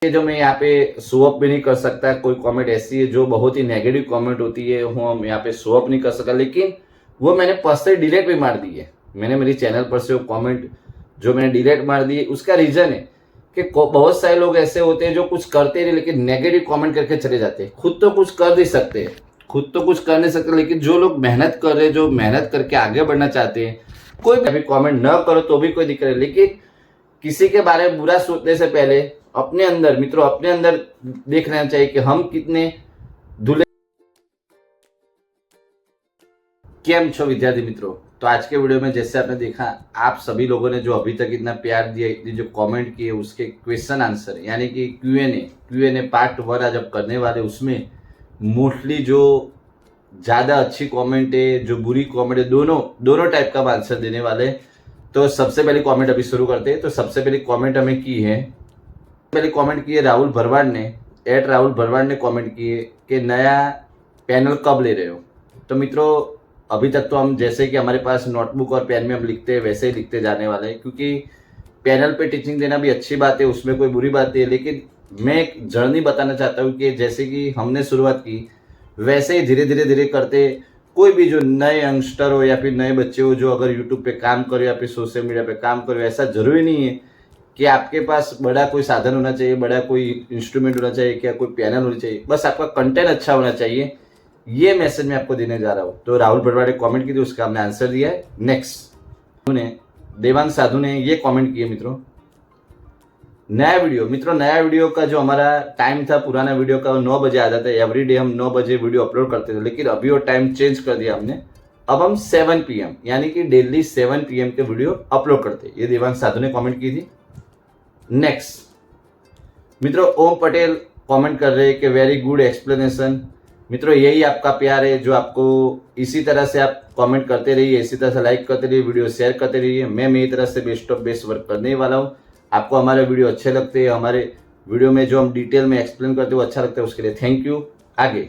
कि जो मैं यहाँ पे शो अप भी नहीं कर सकता। कोई कमेंट ऐसी है जो बहुत ही नेगेटिव कमेंट होती है, वो हम यहाँ पे शो अप नहीं कर सका, लेकिन वो मैंने पर्सनली डिलीट भी मार दी है। मैंने मेरी चैनल पर से वो कमेंट जो मैंने डिलीट मार दी है, उसका रीजन है कि बहुत सारे लोग ऐसे होते हैं जो कुछ करते नहीं लेकिन नेगेटिव कमेंट करके चले जाते हैं। खुद तो कुछ कर नहीं सकते, खुद तो कुछ कर नहीं सकते, लेकिन जो लोग मेहनत कर रहे हैं, जो मेहनत करके आगे बढ़ना चाहते हैं, कोई भी अभी कमेंट न करो तो भी कोई दिक्कत नहीं, लेकिन किसी के बारे में बुरा सोचने से पहले अपने अंदर मित्रों, अपने अंदर देख लेना चाहिए कि हम कितने धुले। केम छो विद्यार्थी मित्रों, तो आज के वीडियो में जैसे आपने देखा, आप सभी लोगों ने जो अभी तक इतना प्यार दिया, इतनी जो कमेंट किए, उसके क्वेश्चन आंसर यानी कि क्यूएनए पार्ट 1 आज आप करने वाले, उसमें मोस्टली जो ज़्यादा अच्छी कमेंट है, जो बुरी कमेंट है, दोनों टाइप का आंसर देने वाले। तो सबसे पहली कमेंट अभी शुरू करते हैं। तो सबसे पहली कमेंट हमें की है, पहले कमेंट की है राहुल भरवाड़ ने, राहुल भरवाड़ ने कमेंट की है कि नया पैनल कब ले रहे हो। तो मित्रों, अभी तक तो हम जैसे कि हमारे पास नोटबुक और पेन में हम लिखते हैं वैसे ही लिखते जाने वाले हैं, क्योंकि पैनल पे टीचिंग देना भी अच्छी बात है, उसमें कोई बुरी बात नहीं है, लेकिन मैं एक जर्नी बताना चाहता हूँ कि जैसे कि हमने शुरुआत की वैसे ही धीरे धीरे करते कोई भी जो नए यंगस्टर हो या फिर नए बच्चे हो, जो अगर यूट्यूब पे काम करो या फिर सोशल मीडिया पे काम करो, ऐसा जरूरी नहीं है कि आपके पास बड़ा कोई साधन होना चाहिए, बड़ा कोई इंस्ट्रूमेंट होना चाहिए, क्या कोई पैनल होना चाहिए, बस आपका कंटेंट अच्छा होना चाहिए। ये मैसेज मैं आपको देने जा रहा हूँ। तो राहुल भरवाड़ ने कमेंट की थी, उसका हमने आंसर दिया है। नेक्स्ट देवांग साधु ने ये कमेंट किए, मित्रों नया वीडियो का जो हमारा टाइम था, पुराना वीडियो का 9 बजे आ जाता है। एवरीडे हम 9 बजे वीडियो अपलोड करते थे, लेकिन अभी वो टाइम चेंज कर दिया हमने। अब हम 7 PM यानी कि डेली 7 PM के वीडियो अपलोड करते हैं। ये देवांग साधु ने कमेंट की थी। नेक्स्ट मित्रों, ओम पटेल कमेंट कर रहे हैं कि वेरी गुड एक्सप्लेनेशन। मित्रों, यही आपका प्यार है, जो आपको इसी तरह से आप कमेंट करते रहिए, इसी तरह से लाइक करते रहिए, वीडियो शेयर करते रहिए। मैं मेरी तरह से बेस्ट ऑफ बेस्ट वर्क करने वाला हूँ। आपको हमारे वीडियो अच्छे लगते हैं, हमारे वीडियो में जो हम डिटेल में एक्सप्लेन करते हैं वो अच्छा लगता है, उसके लिए थैंक यू। आगे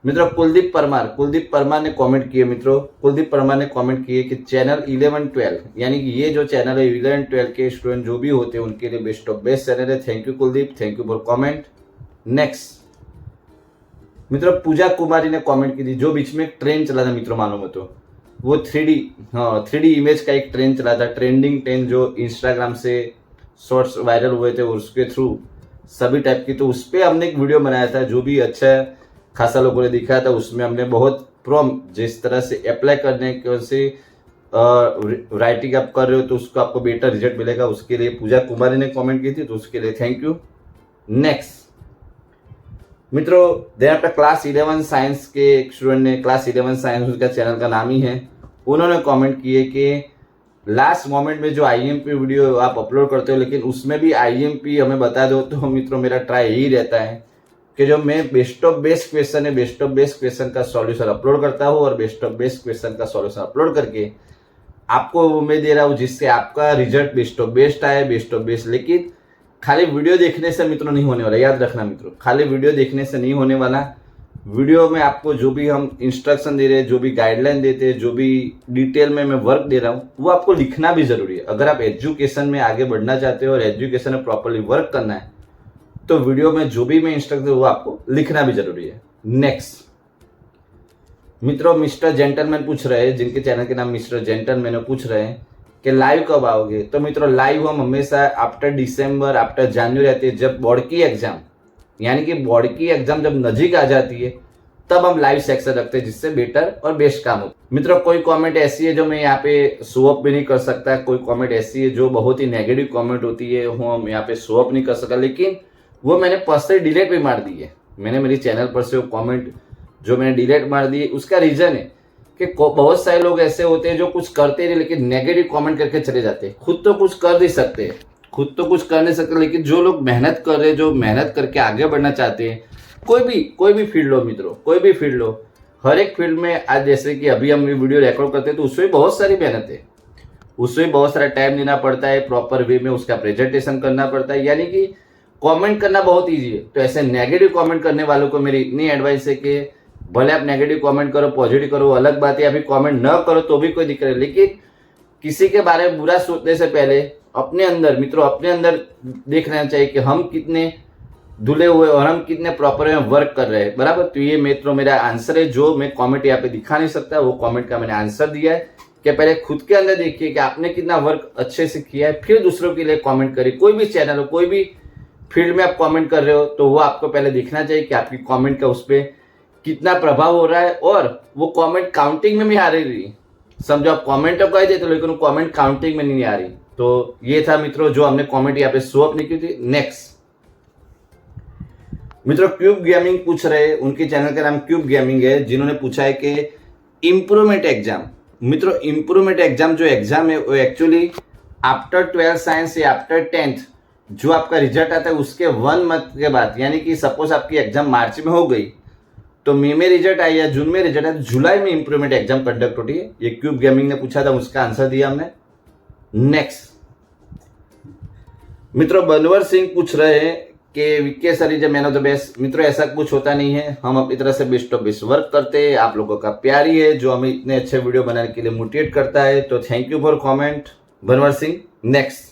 मित्रों, कुलदीप परमार ने कमेंट किए। मित्रों, कुलदीप परमार ने कमेंट किए कि चैनल 11-12 यानी कि ये जो चैनल है 11-12 के स्टूडेंट जो भी होते हैं उनके लिए बेस्ट ऑफ बेस्ट चैनल है। Thank you Kuldeep, thank you for comment. Next मित्रों, पूजा कुमारी ने कमेंट की थी, जो बीच में एक ट्रेंड चला था मित्रों, मालूम हो तो वो 3D इमेज का एक ट्रेंड चला था, ट्रेंडिंग 10, जो इंस्टाग्राम से शॉर्ट्स वायरल हुए थे उसके थ्रू सभी टाइप की। तो उस पर हमने एक वीडियो बनाया था, जो भी अच्छा खासा लोगों ने दिखाया था। उसमें हमने बहुत प्रॉम्प्ट जिस तरह से अप्लाई करने के राइटिंग आप कर रहे हो तो उसको आपको बेटर रिजल्ट मिलेगा, उसके लिए पूजा कुमारी ने कमेंट की थी, तो उसके लिए थैंक यू। नेक्स्ट मित्रों, देर पे क्लास 11 साइंस के एक स्टूडेंट ने, क्लास 11 साइंस उसका चैनल का नाम ही है, उन्होंने कमेंट किए कि लास्ट मोमेंट में जो आईएमपी वीडियो आप अपलोड करते हो, लेकिन उसमें भी आईएमपी हमें बता दो। तो मित्रों, मेरा ट्राई यही रहता है कि जो मैं बेस्ट ऑफ बेस्ट क्वेश्चन है, बेस्ट ऑफ बेस्ट क्वेश्चन का सॉल्यूशन अपलोड करता हूँ, और बेस्ट ऑफ बेस्ट क्वेश्चन का सॉल्यूशन अपलोड करके आपको मैं दे रहा हूँ, जिससे आपका रिजल्ट बेस्ट ऑफ बेस्ट आए, बेस्ट ऑफ बेस्ट। लेकिन खाली वीडियो देखने से मित्रों नहीं होने वाला, याद रखना मित्रों, खाली वीडियो देखने से नहीं होने वाला। वीडियो में आपको जो भी हम इंस्ट्रक्शन दे रहे हैं, जो भी गाइडलाइन देते हैं, जो भी डिटेल में मैं वर्क दे रहा हूँ, वो आपको लिखना भी जरूरी है। अगर आप एजुकेशन में आगे बढ़ना चाहते हो और एजुकेशन में प्रॉपरली वर्क करना है, तो वीडियो में जो भी मैं इंस्ट्रक्शन वो आपको लिखना भी जरूरी है। नेक्स्ट मित्रों, मिस्टर जेंटलमैन पूछ रहे हैं, जिनके चैनल के नाम मिस्टर जेंटलमैन, पूछ रहे हैं कि लाइव कब आओगे। तो मित्रों, लाइव हम हमेशा आफ्टर दिसंबर, आफ्टर जनवरी आती है, जब बोर्ड की एग्जाम यानी कि बोर्ड की एग्जाम जब नजीक आ जाती है, तब हम लाइव सेक्शन रखते हैं, जिससे बेटर और बेस्ट काम हो। मित्रों, कोई कमेंट ऐसी है जो मैं यहाँ पे शो अप भी नहीं कर सकता, कोई कमेंट ऐसी है जो बहुत ही नेगेटिव कमेंट होती है, वो हम यहाँ पे शो अप नहीं कर सका, लेकिन वो मैंने पर्सनली डिलीट भी मार दी है। मैंने मेरी चैनल पर से वो कमेंट जो मैंने डिलीट मार दी है, उसका रीजन है कि बहुत सारे लोग ऐसे होते हैं जो कुछ करते नहीं लेकिन नेगेटिव कमेंट करके चले जाते हैं। खुद तो कुछ कर नहीं सकते, लेकिन जो लोग मेहनत कर रहे हैं, जो मेहनत करके आगे बढ़ना चाहते हैं, कोई भी फील्ड हो मित्रों, कोई भी फील्ड हो, हर एक फील्ड में आज जैसे कि अभी हम वीडियो रिकॉर्ड करते हैं, तो उसमें बहुत सारी मेहनत है, उसमें बहुत सारा टाइम देना पड़ता है, प्रॉपर वे में उसका प्रेजेंटेशन करना पड़ता है, यानी कि कमेंट करना बहुत ईजी है। तो ऐसे नेगेटिव कमेंट करने वालों को मेरी इतनी एडवाइस है कि भले आप नेगेटिव कमेंट करो, पॉजिटिव करो, अलग बात है, अभी कमेंट न करो तो भी कोई दिक्कत नहीं, लेकिन किसी के बारे में बुरा सोचने से पहले अपने अंदर मित्रों, अपने अंदर देखना चाहिए कि हम कितने धुले हुए और हम कितने प्रॉपर में वर्क कर रहे हैं, बराबर। तो ये मित्रों मेरा आंसर है, जो मैं कमेंट यहाँ पे दिखा नहीं सकता, वो कमेंट का मैंने आंसर दिया है कि पहले खुद के अंदर देखिए कि आपने कितना वर्क अच्छे से किया है, फिर दूसरों के लिए कमेंट करिए। कोई भी चैनल हो, कोई भी फील्ड में आप कमेंट कर रहे हो, तो वो आपको पहले दिखना चाहिए कि आपकी कमेंट का उस पर कितना प्रभाव हो रहा है, और वो कमेंट काउंटिंग में भी आ रही है। समझो आप कमेंट तो कर देते हो, लेकिन वो कमेंट काउंटिंग में नहीं आ रही। तो ये था मित्रों जो हमने कमेंट यहाँ पे शो अप नहीं की थी। नेक्स्ट मित्रों क्यूब गेमिंग पूछ रहे, उनके चैनल का नाम क्यूब गेमिंग है, जिन्होंने पूछा है कि इम्प्रूवमेंट एग्जाम। मित्रों इम्प्रूवमेंट एग्जाम जो एग्जाम है वो एक्चुअली आफ्टर 12th साइंस या आफ्टर 10th जो आपका रिजल्ट आता है उसके 1 मंथ के बाद, यानी कि सपोज आपकी एग्जाम मार्च में हो गई, तो मई में रिजल्ट आई या जून में रिजल्ट आया, तो जुलाई में इम्प्रूवमेंट एग्जाम कंडक्ट होती है। ये क्यूब गेमिंग ने पूछा था, उसका आंसर दिया हमने। नेक्स्ट मित्रों बनवर सिंह पूछ रहे हैं कि VK sir is man of the best. मित्रों ऐसा कुछ होता नहीं है, हम अपनी तरह से बेस्ट ऑफ बेस्ट वर्क करते हैं। आप लोगों का प्यार ही है जो हमें इतने अच्छे वीडियो बनाने के लिए मोटिवेट करता है। तो thank you for comment Banwar Singh. Next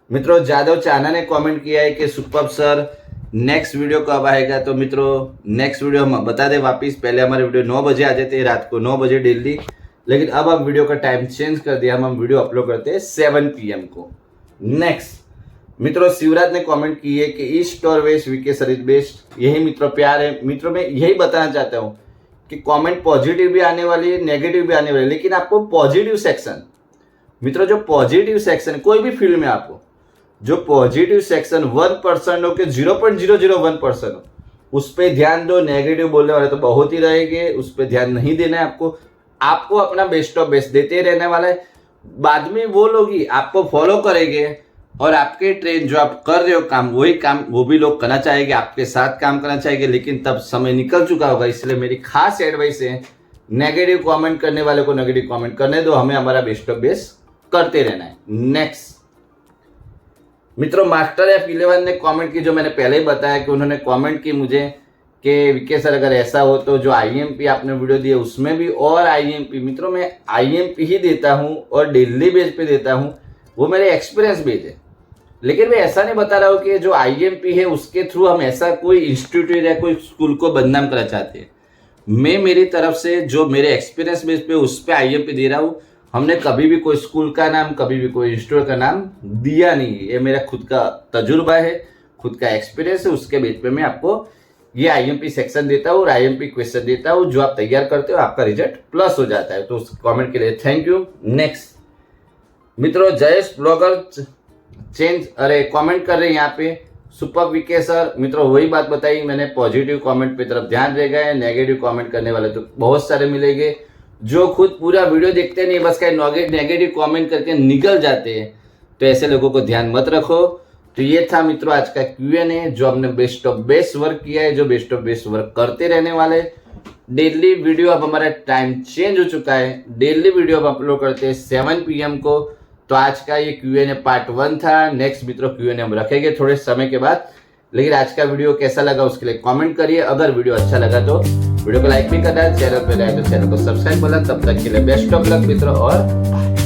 मित्रों जादव चाना ने कमेंट किया है कि सुपर्ब सर नेक्स्ट वीडियो कब आएगा। तो मित्रों नेक्स्ट वीडियो हम बता दें वापिस, पहले हमारे वीडियो 9 बजे आ जाते हैं, रात को 9 बजे डेली, लेकिन अब हम वीडियो का टाइम चेंज कर दिया, हम वीडियो अपलोड करते हैं 7 PM को। नेक्स्ट मित्रों शिवराज ने कमेंट की है कि ईस्ट और waste Vikhe sir is best. यही मित्रों प्यार है। मित्रों मैं यही बताना चाहता हूँ कि कमेंट पॉजिटिव भी आने वाली है, नेगेटिव भी आने वाली है, लेकिन आपको पॉजिटिव सेक्शन, मित्रों जो पॉजिटिव सेक्शन कोई भी फील्ड में, आपको जो पॉजिटिव सेक्शन 1% हो के 0.001% हो, उस पर ध्यान दो। नेगेटिव बोलने वाले तो बहुत ही रहेंगे, उस पर ध्यान नहीं देना है आपको। आपको अपना बेस्ट ऑफ बेस्ट देते रहने वाला है। बाद में वो लोग ही आपको फॉलो करेंगे और आपके ट्रेन जो आप कर रहे हो काम, वही काम वो भी लोग करना चाहेंगे, आपके साथ काम करना चाहेंगे, लेकिन तब समय निकल चुका होगा। इसलिए मेरी खास एडवाइस है, नेगेटिव कमेंट करने वाले को नेगेटिव कमेंट करने दो, हमें हमारा बेस्ट ऑफ बेस्ट करते रहना है। नेक्स्ट मित्रों मास्टर F11 ने कमेंट की, जो मैंने पहले ही बताया कि उन्होंने कमेंट की मुझे कि विके सर अगर ऐसा हो तो जो IMP आपने वीडियो दिया उसमें भी और IMP, मित्रों मैं IMP ही देता हूं और डेली बेस पे देता हूं, वो मेरे एक्सपीरियंस बेस है। लेकिन मैं ऐसा नहीं बता रहा हूँ कि जो IMP है उसके थ्रू हम ऐसा कोई इंस्टीट्यूट या कोई स्कूल को बदनाम करना चाहते हैं। मैं मेरी तरफ से जो मेरे एक्सपीरियंस बेस पे उस पर IMP दे रहा हूँ। हमने कभी भी कोई स्कूल का नाम, कभी भी कोई इंस्टीट्यूट का नाम दिया नहीं है। ये मेरा खुद का तजुर्बा है, खुद का एक्सपीरियंस है, उसके बेस पे मैं आपको ये IMP सेक्शन देता हूँ और IMP क्वेश्चन देता हूँ। जो आप तैयार करते हो आपका रिजल्ट प्लस हो जाता है। तो उस कमेंट के लिए थैंक यू। नेक्स्ट मित्रों जयेश ब्लॉगर चेंज कमेंट कर रहे हैं यहाँ पे सुपर विके सर। मित्रों वही बात बताई मैंने, पॉजिटिव कमेंट पे तरफ ध्यान रहेगा, नेगेटिव कमेंट करने वाले तो बहुत सारे मिलेंगे जो खुद पूरा वीडियो देखते नहीं, बस कहीं नेगेटिव कमेंट करके निकल जाते हैं। तो ऐसे लोगों को ध्यान मत रखो। तो ये था मित्रों आज का Q&A, जो हमने बेस्ट ऑफ बेस्ट वर्क किया है, जो बेस्ट ऑफ बेस्ट वर्क करते रहने वाले। डेली वीडियो अब हमारा टाइम चेंज हो चुका है, डेली वीडियो अब अपलोड करते हैं 7 PM को। तो आज का ये Q&A पार्ट 1 था। नेक्स्ट मित्रों Q&A हम रखेंगे थोड़े समय के बाद। लेकिन आज का वीडियो कैसा लगा उसके लिए कमेंट करिए। अगर वीडियो अच्छा लगा तो वीडियो को लाइक भी करना है, चैनल पे रहे तो चैनल को सब्सक्राइब करना। तब तक के लिए बेस्ट ऑफ लक मित्रों और